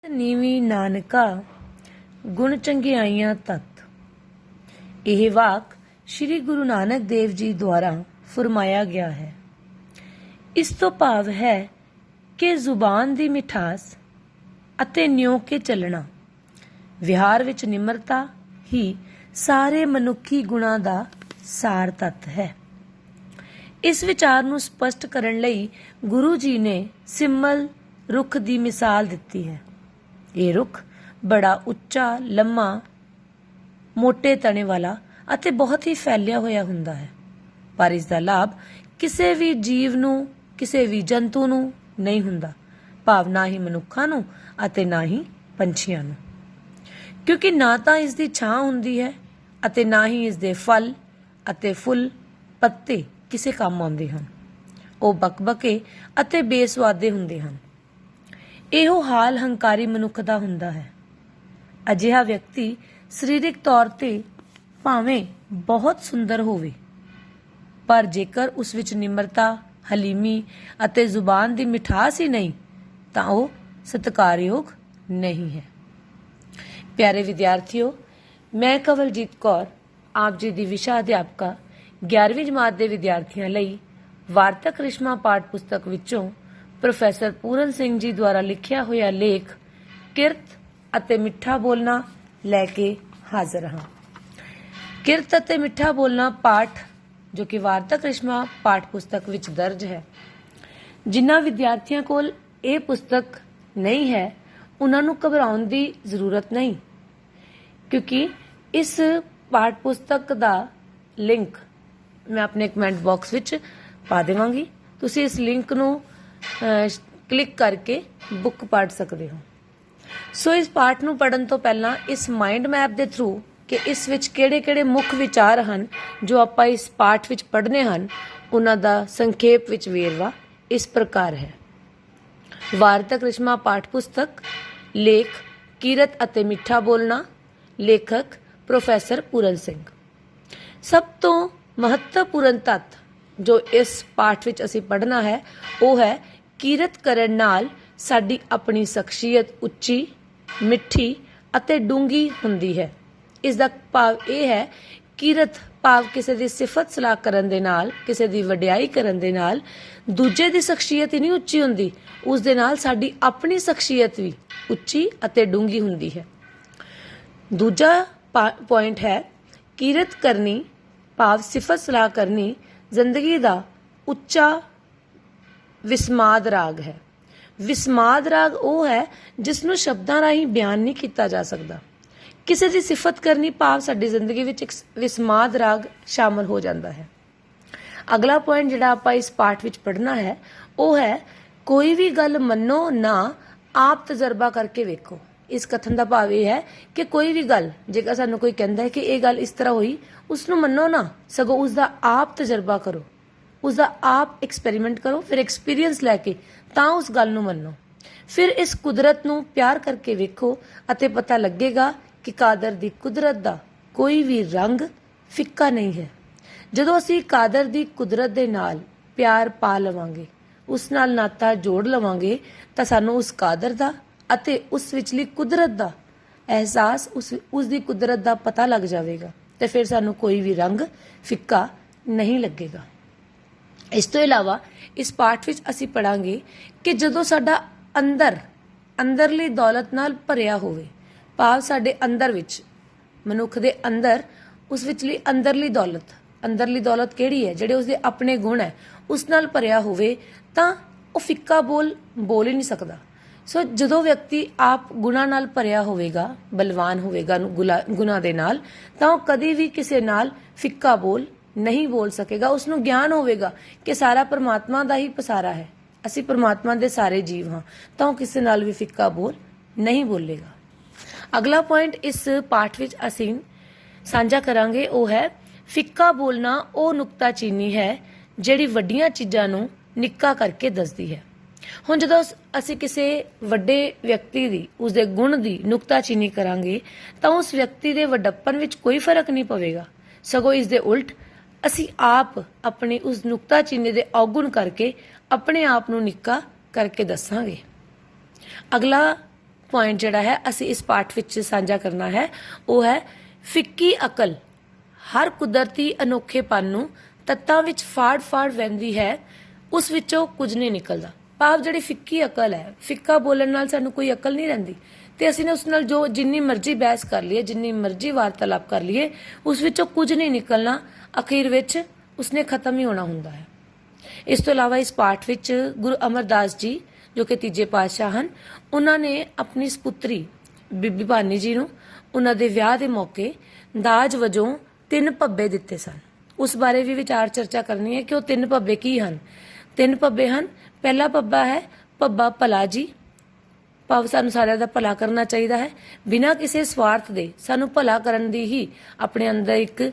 ਨੀਵੀਂ ਨਾਨਕਾ ਗੁਣ ਚੰਗਿਆਈਆਂ ਤਤ। ਇਹ ਵਾਕ ਸ਼੍ਰੀ ਗੁਰੂ ਨਾਨਕ ਦੇਵ ਜੀ ਦੁਆਰਾ ਫਰਮਾਇਆ ਗਿਆ ਹੈ। ਇਸ ਤੋਂ ਭਾਵ ਹੈ ਕਿ ਜ਼ੁਬਾਨ ਦੀ ਮਿਠਾਸ ਅਤੇ ਨਿਉ ਕੇ ਚੱਲਣਾ, ਵਿਹਾਰ ਵਿੱਚ ਨਿਮਰਤਾ ਹੀ ਸਾਰੇ ਮਨੁੱਖੀ ਗੁਣਾਂ ਦਾ ਸਾਰ ਤੱਤ ਹੈ। ਇਸ ਵਿਚਾਰ ਨੂੰ ਸਪਸ਼ਟ ਕਰਨ ਲਈ ਗੁਰੂ ਜੀ ਨੇ ਸਿੰਮਲ ਰੁੱਖ ਦੀ ਮਿਸਾਲ ਦਿੱਤੀ ਹੈ। ਇਹ ਰੁੱਖ ਬੜਾ ਉੱਚਾ, ਲੰਮਾ, ਮੋਟੇ ਤਣੇ ਵਾਲਾ ਅਤੇ ਬਹੁਤ ਹੀ ਫੈਲਿਆ ਹੋਇਆ ਹੁੰਦਾ ਹੈ, ਪਰ ਇਸ ਦਾ ਲਾਭ ਕਿਸੇ ਵੀ ਜੀਵ ਨੂੰ, ਕਿਸੇ ਵੀ ਜੰਤੂ ਨੂੰ ਨਹੀਂ ਹੁੰਦਾ, ਭਾਵ ਨਾ ਹੀ ਮਨੁੱਖਾਂ ਨੂੰ ਅਤੇ ਨਾ ਹੀ ਪੰਛੀਆਂ ਨੂੰ, ਕਿਉਂਕਿ ਨਾ ਤਾਂ ਇਸ ਦੀ ਛਾਂ ਹੁੰਦੀ ਹੈ ਅਤੇ ਨਾ ਹੀ ਇਸ ਦੇ ਫਲ ਅਤੇ ਫੁੱਲ ਪੱਤੇ ਕਿਸੇ ਕੰਮ ਆਉਂਦੇ ਹਨ। ਉਹ ਬਕਬਕੇ ਅਤੇ ਬੇਸਵਾਦੇ ਹੁੰਦੇ ਹਨ। ਇਹੋ ਹਾਲ ਹੰਕਾਰੀ ਮਨੁੱਖ ਦਾ ਹੁੰਦਾ ਹੈ। ਅਜਿਹਾ ਵਿਅਕਤੀ ਸਰੀਰਕ ਤੌਰ ਤੇ ਭਾਵੇਂ ਬਹੁਤ ਸੁੰਦਰ ਹੋਵੇ, ਪਰ ਜੇਕਰ ਉਸ ਵਿੱਚ ਨਿਮਰਤਾ, ਹਲੀਮੀ ਅਤੇ ਜ਼ੁਬਾਨ ਦੀ ਮਿਠਾਸ ਹੀ ਨਹੀਂ ਤਾਂ ਉਹ ਸਤਿਕਾਰਯੋਗ ਨਹੀਂ ਹੈ। ਪਿਆਰੇ ਵਿਦਿਆਰਥੀਓ, ਮੈਂ ਕਵਲਜੀਤ ਕੌਰ ਆਪ ਜੀ ਦੀ ਵਿਸ਼ਾ ਅਧਿਆਪਕਾ 11ਵੀਂ ਜਮਾਤ ਦੇ ਵਿਦਿਆਰਥੀਆਂ ਲਈ ਵਾਰਤਕ ਰਿਸ਼ਮਾ ਪਾਠ ਪੁਸਤਕ ਵਿੱਚੋਂ ਪ੍ਰੋਫੈਸਰ ਪੂਰਨ ਸਿੰਘ ਜੀ ਦੁਆਰਾ ਲਿਖਿਆ ਹੋਇਆ ਲੇਖ ਕਿਰਤ ਅਤੇ ਮਿੱਠਾ ਬੋਲਣਾ ਲੈ ਕੇ ਹਾਜ਼ਰ ਹਾਂ। ਕਿਰਤ ਅਤੇ ਮਿੱਠਾ ਬੋਲਣਾ ਪਾਠ ਜੋ ਕਿ ਵਾਰਤਕ ਰਿਸ਼ਮਾ ਪਾਠ ਪੁਸਤਕ ਵਿੱਚ ਦਰਜ ਹੈ। ਜਿਨ੍ਹਾਂ ਵਿਦਿਆਰਥੀਆਂ ਕੋਲ ਇਹ ਪੁਸਤਕ ਨਹੀਂ ਹੈ ਉਹਨਾਂ ਨੂੰ ਘਬਰਾਉਣ ਦੀ ਜ਼ਰੂਰਤ ਨਹੀਂ, ਕਿਉਂਕਿ ਇਸ ਪਾਠ ਪੁਸਤਕ ਦਾ ਲਿੰਕ ਮੈਂ ਆਪਣੇ ਕਮੈਂਟ ਬਾਕਸ ਵਿੱਚ ਪਾ ਦੇਵਾਂਗੀ। ਤੁਸੀਂ ਇਸ ਲਿੰਕ ਨੂੰ ਕਲਿੱਕ ਕਰਕੇ ਬੁੱਕ ਪੜ੍ਹ ਸਕਦੇ ਹੋ। ਸੋ ਇਸ ਪਾਠ ਨੂੰ ਪੜ੍ਹਨ ਤੋਂ ਪਹਿਲਾਂ ਇਸ ਮਾਈਂਡ ਮੈਪ ਦੇ ਥਰੂ ਕਿ ਇਸ ਵਿੱਚ ਕਿਹੜੇ-ਕਿਹੜੇ ਮੁੱਖ ਵਿਚਾਰ ਹਨ ਜੋ ਆਪਾਂ ਇਸ ਪਾਠ ਵਿੱਚ ਪੜ੍ਹਨੇ ਹਨ, ਉਹਨਾਂ ਦਾ ਸੰਖੇਪ ਵਿੱਚ ਵੇਰਵਾ ਇਸ ਪ੍ਰਕਾਰ ਹੈ। ਵਾਰਤਕ ਰਿਸ਼ਮਾ ਪਾਠ ਪੁਸਤਕ, ਲੇਖ ਕਿਰਤ ਅਤੇ ਮਿੱਠਾ ਬੋਲਣਾ, ਲੇਖਕ ਪ੍ਰੋਫੈਸਰ ਪੂਰਨ ਸਿੰਘ। ਸਭ ਤੋਂ ਮਹੱਤਵਪੂਰਨ ਤੱਤ ਜੋ ਇਸ ਪਾਠ ਵਿੱਚ ਅਸੀਂ ਪੜ੍ਹਨਾ ਹੈ ਉਹ ਹੈ ਕਿਰਤ ਕਰਨ ਨਾਲ ਸਾਡੀ ਆਪਣੀ ਸ਼ਖਸੀਅਤ ਉੱਚੀ, ਮਿੱਠੀ ਅਤੇ ਡੂੰਘੀ ਹੁੰਦੀ ਹੈ। ਇਸ ਦਾ ਭਾਵ ਇਹ ਹੈ ਕਿਰਤ ਭਾਵ ਕਿਸੇ ਦੀ ਸਿਫਤ ਸਲਾਹ ਕਰਨ ਦੇ ਨਾਲ, ਕਿਸੇ ਦੀ ਵਡਿਆਈ ਕਰਨ ਦੇ ਨਾਲ ਦੂਜੇ ਦੀ ਸ਼ਖਸੀਅਤ ਹੀ ਨਹੀਂ ਉੱਚੀ ਹੁੰਦੀ, ਉਸ ਦੇ ਨਾਲ ਸਾਡੀ ਆਪਣੀ ਸ਼ਖਸੀਅਤ ਵੀ ਉੱਚੀ ਅਤੇ ਡੂੰਘੀ ਹੁੰਦੀ ਹੈ। ਦੂਜਾ ਪੁਆਇੰਟ ਹੈ ਕਿਰਤ ਕਰਨੀ ਭਾਵ ਸਿਫਤ ਸਲਾਹ ਕਰਨੀ ਜ਼ਿੰਦਗੀ ਦਾ ਉੱਚਾ ਵਿਸਮਾਦ ਰਾਗ ਹੈ। ਵਿਸਮਾਦ ਰਾਗ ਉਹ ਹੈ ਜਿਸ ਨੂੰ ਸ਼ਬਦਾਂ ਰਾਹੀਂ ਬਿਆਨ ਨਹੀਂ ਕੀਤਾ ਜਾ ਸਕਦਾ। ਕਿਸੇ ਦੀ ਸਿਫਤ ਕਰਨੀ ਭਾਵ ਸਾਡੀ ਜ਼ਿੰਦਗੀ ਵਿੱਚ ਇੱਕ ਵਿਸਮਾਦ ਰਾਗ ਸ਼ਾਮਲ ਹੋ ਜਾਂਦਾ ਹੈ। ਅਗਲਾ ਪੁਆਇੰਟ ਜਿਹੜਾ ਆਪਾਂ ਇਸ ਪਾਠ ਵਿੱਚ ਪੜ੍ਹਨਾ ਹੈ ਉਹ ਹੈ ਕੋਈ ਵੀ ਗੱਲ ਮੰਨੋ ਨਾ, ਆਪ ਤਜਰਬਾ ਕਰਕੇ ਵੇਖੋ। ਇਸ ਕਥਨ ਦਾ ਭਾਵ ਇਹ ਹੈ ਕਿ ਕੋਈ ਵੀ ਗੱਲ ਜੇਕਰ ਸਾਨੂੰ ਕੋਈ ਕਹਿੰਦਾ ਹੈ ਕਿ ਇਹ ਗੱਲ ਇਸ ਤਰ੍ਹਾਂ ਹੋਈ, ਉਸ ਨੂੰ ਮੰਨੋ ਨਾ, ਸਗੋਂ ਉਸ ਦਾ ਆਪ ਤਜਰਬਾ ਕਰੋ, ਉਸ ਦਾ ਆਪ ਐਕਸਪੈਰੀਮੈਂਟ ਕਰੋ, ਫਿਰ ਐਕਸਪੀਰੀਅੰਸ ਲੈ ਕੇ ਤਾਂ ਉਸ ਗੱਲ ਨੂੰ ਮੰਨੋ। ਫਿਰ ਇਸ ਕੁਦਰਤ ਨੂੰ ਪਿਆਰ ਕਰਕੇ ਵੇਖੋ ਅਤੇ ਪਤਾ ਲੱਗੇਗਾ ਕਿ ਕਾਦਰ ਦੀ ਕੁਦਰਤ ਦਾ ਕੋਈ ਵੀ ਰੰਗ ਫਿੱਕਾ ਨਹੀਂ ਹੈ। ਜਦੋਂ ਅਸੀਂ ਕਾਦਰ ਦੀ ਕੁਦਰਤ ਦੇ ਨਾਲ ਪਿਆਰ ਪਾ ਲਵਾਂਗੇ, ਉਸ ਨਾਲ ਨਾਤਾ ਜੋੜ ਲਵਾਂਗੇ, ਤਾਂ ਸਾਨੂੰ ਉਸ ਕਾਦਰ ਦਾ ਅਤੇ ਉਸ ਵਿਚਲੀ ਕੁਦਰਤ ਦਾ ਅਹਿਸਾਸ, ਉਸ ਦੀ ਕੁਦਰਤ ਦਾ ਪਤਾ ਲੱਗ ਜਾਵੇਗਾ ਤੇ ਫਿਰ ਸਾਨੂੰ ਕੋਈ ਵੀ ਰੰਗ ਫਿੱਕਾ ਨਹੀਂ ਲੱਗੇਗਾ। ਇਸ ਤੋਂ ਇਲਾਵਾ ਇਸ ਪਾਠ ਵਿੱਚ ਅਸੀਂ ਪੜਾਂਗੇ ਕਿ ਜਦੋਂ ਸਾਡਾ ਅੰਦਰਲੀ ਦੌਲਤ ਨਾਲ ਭਰਿਆ ਹੋਵੇ, ਭਾਵ ਸਾਡੇ ਅੰਦਰ ਵਿੱਚ, ਮਨੁੱਖ ਦੇ ਅੰਦਰ ਉਸ ਵਿਚਲੀ ਅੰਦਰਲੀ ਦੌਲਤ ਕਿਹੜੀ ਹੈ, ਜਿਹੜੇ ਉਸਦੇ ਆਪਣੇ ਗੁਣ ਹੈ, ਉਸ ਨਾਲ ਭਰਿਆ ਹੋਵੇ ਤਾਂ ਉਹ ਫਿੱਕਾ ਬੋਲ ਹੀ ਨਹੀਂ ਸਕਦਾ। ਸੋ ਜਦੋਂ ਵਿਅਕਤੀ ਆਪ ਗੁਣਾਂ ਨਾਲ ਭਰਿਆ ਹੋਵੇਗਾ, ਬਲਵਾਨ ਹੋਵੇਗਾ ਗੁਣਾਂ ਦੇ ਨਾਲ, ਤਾਂ ਉਹ ਕਦੀ ਵੀ ਕਿਸੇ ਨਾਲ ਫਿੱਕਾ ਬੋਲ ਨਹੀਂ ਬੋਲ ਸਕੇਗਾ। ਉਸ ਨੂੰ ਗਿਆਨ ਹੋਵੇਗਾ ਕਿ ਸਾਰਾ ਪਰਮਾਤਮਾ ਦਾ ਹੀ ਪਸਾਰਾ ਹੈ, ਅਸੀਂ ਪਰਮਾਤਮਾ ਦੇ ਸਾਰੇ ਜੀਵ ਹਾਂ, ਤਾਂ ਉਹ ਕਿਸੇ ਨਾਲ ਵੀ ਫਿੱਕਾ ਬੋਲ ਨਹੀਂ ਬੋਲੇਗਾ। ਅਗਲਾ ਪੁਆਇੰਟ ਇਸ ਪਾਠ ਵਿੱਚ ਅਸੀਂ ਸਾਂਝਾ ਕਰਾਂਗੇ ਉਹ ਹੈ ਫਿੱਕਾ ਬੋਲਣਾ ਉਹ ਨੁਕਤਾਚੀਨੀ ਹੈ ਜਿਹੜੀ ਵੱਡੀਆਂ ਚੀਜ਼ਾਂ ਨੂੰ ਨਿੱਕਾ ਕਰਕੇ ਦੱਸਦੀ ਹੈ। ਹੁਣ ਜਦੋਂ ਅਸੀਂ ਕਿਸੇ ਵੱਡੇ ਵਿਅਕਤੀ ਦੀ, ਉਸਦੇ ਗੁਣ ਦੀ ਨੁਕਤਾਚੀਨੀ ਕਰਾਂਗੇ ਤਾਂ ਉਸ ਵਿਅਕਤੀ ਦੇ ਵੱਡਪਨ ਵਿੱਚ ਕੋਈ ਫਰਕ ਨਹੀਂ ਪਵੇਗਾ, ਸਗੋਂ ਇਸ ਦੇ ਉਲਟ ਅਸੀਂ ਆਪ ਆਪਣੀ ਉਸ ਨੁਕਤਾਚੀਨੀ ਦੇ ਔਗੁਣ ਕਰਕੇ ਆਪਣੇ ਆਪ ਨੂੰ ਨਿੱਕਾ ਕਰਕੇ ਦੱਸਾਂਗੇ। ਅਗਲਾ ਪੁਆਇੰਟ ਜਿਹੜਾ ਹੈ ਅਸੀਂ ਇਸ ਪਾਠ ਵਿੱਚ ਸਾਂਝਾ ਕਰਨਾ ਹੈ ਉਹ ਹੈ ਫਿੱਕੀ ਅਕਲ ਹਰ ਕੁਦਰਤੀ ਅਨੋਖੇਪਨ ਨੂੰ ਤੱਤਾਂ ਵਿੱਚ ਫਾੜ ਵਹਿੰਦੀ ਹੈ, ਉਸ ਵਿੱਚੋਂ ਕੁਝ ਨਹੀਂ ਨਿਕਲਦਾ। ਭਾਵ ਜਿਹੜੀ ਫਿੱਕੀ ਅਕਲ ਹੈ, ਫਿੱਕਾ ਬੋਲਣ ਨਾਲ ਸਾਨੂੰ ਕੋਈ ਅਕਲ ਨਹੀਂ ਰਹਿੰਦੀ ਤੇ ਅਸੀਂ ਨੇ ਉਸ ਨਾਲ ਜੋ ਜਿੰਨੀ ਮਰਜ਼ੀ ਬਹਿਸ ਕਰ ਲਈਏ, ਜਿੰਨੀ ਮਰਜ਼ੀ ਵਾਰਤਾਲਾਪ ਕਰ ਲਈਏ, ਉਸ ਵਿੱਚੋਂ ਕੁਝ ਨਹੀਂ ਨਿਕਲਣਾ, ਅਖੀਰ ਵਿੱਚ ਉਸਨੇ ਖਤਮ ਹੀ ਹੋਣਾ ਹੁੰਦਾ ਹੈ। ਇਸ ਤੋਂ ਇਲਾਵਾ ਇਸ ਪਾਠ ਵਿੱਚ ਗੁਰੂ ਅਮਰਦਾਸ ਜੀ ਜੋ ਕਿ ਤੀਜੇ ਪਾਤਸ਼ਾਹ ਹਨ, ਉਹਨਾਂ ਨੇ ਆਪਣੀ ਸਪੁੱਤਰੀ ਬੀਬੀ ਭਾਨੀ ਜੀ ਨੂੰ ਉਹਨਾਂ ਦੇ ਵਿਆਹ ਦੇ ਮੌਕੇ ਦਾਜ ਵਜੋਂ 3 ਭੱਬੇ ਦਿੱਤੇ ਸਨ। ਉਸ ਬਾਰੇ ਵੀ ਵਿਚਾਰ ਚਰਚਾ ਕਰਨੀ ਹੈ ਕਿ ਉਹ 3 ਭੱਬੇ ਕੀ ਹਨ। 3 ਭੱਬੇ ਹਨ। ਪਹਿਲਾ ਭੱਬਾ ਹੈ ਭੱਬਾ ਭਲਾ ਜੀ, ਭਾਵ ਸਾਨੂੰ ਸਾਰਿਆਂ ਦਾ ਭਲਾ ਕਰਨਾ ਚਾਹੀਦਾ ਹੈ, ਬਿਨਾਂ ਕਿਸੇ ਸਵਾਰਥ ਦੇ ਸਾਨੂੰ ਭਲਾ ਕਰਨ ਦੀ ਹੀ ਆਪਣੇ ਅੰਦਰ ਇੱਕ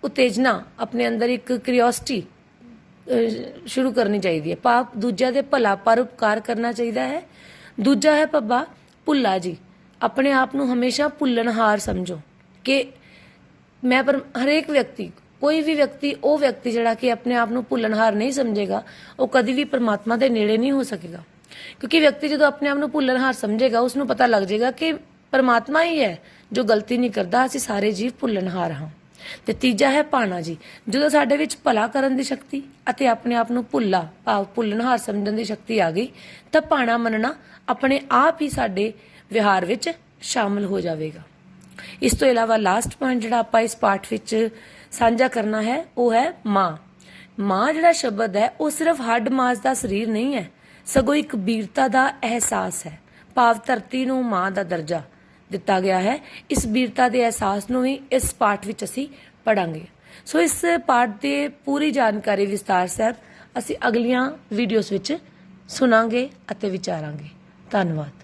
ਉਤੇਜਨਾ, ਆਪਣੇ ਅੰਦਰ ਇੱਕ ਕਿਉਰਿਓਸਿਟੀ ਸ਼ੁਰੂ ਕਰਨੀ ਚਾਹੀਦੀ ਹੈ। ਭਾਵ ਦੂਜਿਆਂ ਦੇ ਭਲਾ ਪਰਉਪਕਾਰ ਕਰਨਾ ਚਾਹੀਦਾ ਹੈ। ਦੂਜਾ ਹੈ ਭੱਬਾ ਭੁੱਲਾ ਜੀ, ਆਪਣੇ ਆਪ ਨੂੰ ਹਮੇਸ਼ਾ ਭੁੱਲਣਹਾਰ ਸਮਝੋ ਕਿ ਮੈਂ ਪਰ ਹਰੇਕ ਵਿਅਕਤੀ, ਕੋਈ ਵੀ ਵਿਅਕਤੀ, ਉਹ ਵਿਅਕਤੀ ਜਿਹੜਾ ਕਿ ਆਪਣੇ ਆਪ ਨੂੰ ਭੁੱਲਣਹਾਰ ਨਹੀਂ ਸਮਝੇਗਾ ਉਹ ਕਦੀ ਵੀ ਪਰਮਾਤਮਾ ਦੇ ਨੇੜੇ ਨਹੀਂ ਹੋ ਸਕੇਗਾ। ਕਿਉਂਕਿ ਵਿਅਕਤੀ ਜਦੋਂ ਆਪਣੇ ਆਪ ਨੂੰ ਭੁੱਲਣਹਾਰ ਸਮਝੇਗਾ ਉਸ ਨੂੰ ਪਤਾ ਲੱਗ ਜਾਏਗਾ ਕਿ ਪਰਮਾਤਮਾ ਹੀ ਹੈ ਜੋ ਗਲਤੀ ਨਹੀਂ ਕਰਦਾ, ਅਸੀਂ ਸਾਰੇ ਜੀਵ ਭੁੱਲਣਹਾਰ ਹਾਂ। ਤੇ ਤੀਜਾ ਹੈ ਭਾਣਾ ਜੀ, ਜਦੋਂ ਸਾਡੇ ਵਿੱਚ ਭਲਾ ਕਰਨ ਦੀ ਸ਼ਕਤੀ ਅਤੇ ਆਪਣੇ ਆਪ ਨੂੰ ਭਾਵ ਭੁੱਲਣਹਾਰ ਸਮਝਣ ਦੀ ਸ਼ਕਤੀ ਆ ਗਈ ਤਾਂ ਭਾਣਾ ਮੰਨਣਾ ਆਪਣੇ ਆਪ ਹੀ ਸਾਡੇ ਵਿਹਾਰ ਵਿੱਚ ਸ਼ਾਮਲ ਹੋ ਜਾਵੇਗਾ। ਇਸ ਤੋਂ ਇਲਾਵਾ ਲਾਸਟ ਪੁਆਇੰਟ ਜਿਹੜਾ ਆਪਾਂ ਇਸ ਪਾਠ ਵਿੱਚ ਸਾਂਝਾ ਕਰਨਾ ਹੈ ਉਹ ਹੈ ਮਾਂ। ਮਾਂ ਜਿਹੜਾ ਸ਼ਬਦ ਹੈ ਉਹ ਸਿਰਫ ਹੱਡ ਮਾਸ ਦਾ ਸਰੀਰ ਨਹੀਂ ਹੈ, ਸਗੋਂ ਇੱਕ ਬੀਰਤਾ ਦਾ ਅਹਿਸਾਸ ਹੈ। ਭਾਵ ਧਰਤੀ ਨੂੰ ਮਾਂ ਦਾ ਦਰਜਾ ਦਿੱਤਾ ਗਿਆ ਹੈ। ਇਸ ਬੀਰਤਾ ਦੇ ਅਹਿਸਾਸ ਨੂੰ ਵੀ ਇਸ ਪਾਠ ਵਿੱਚ ਅਸੀਂ ਪੜਾਂਗੇ। ਸੋ ਇਸ ਪਾਠ ਦੀ ਪੂਰੀ ਜਾਣਕਾਰੀ ਵਿਸਤਾਰ ਸਹਿਤ ਅਸੀਂ ਅਗਲੀਆਂ ਵੀਡੀਓਜ਼ ਵਿੱਚ ਸੁਣਾਂਗੇ ਅਤੇ ਵਿਚਾਰਾਂਗੇ। ਧੰਨਵਾਦ।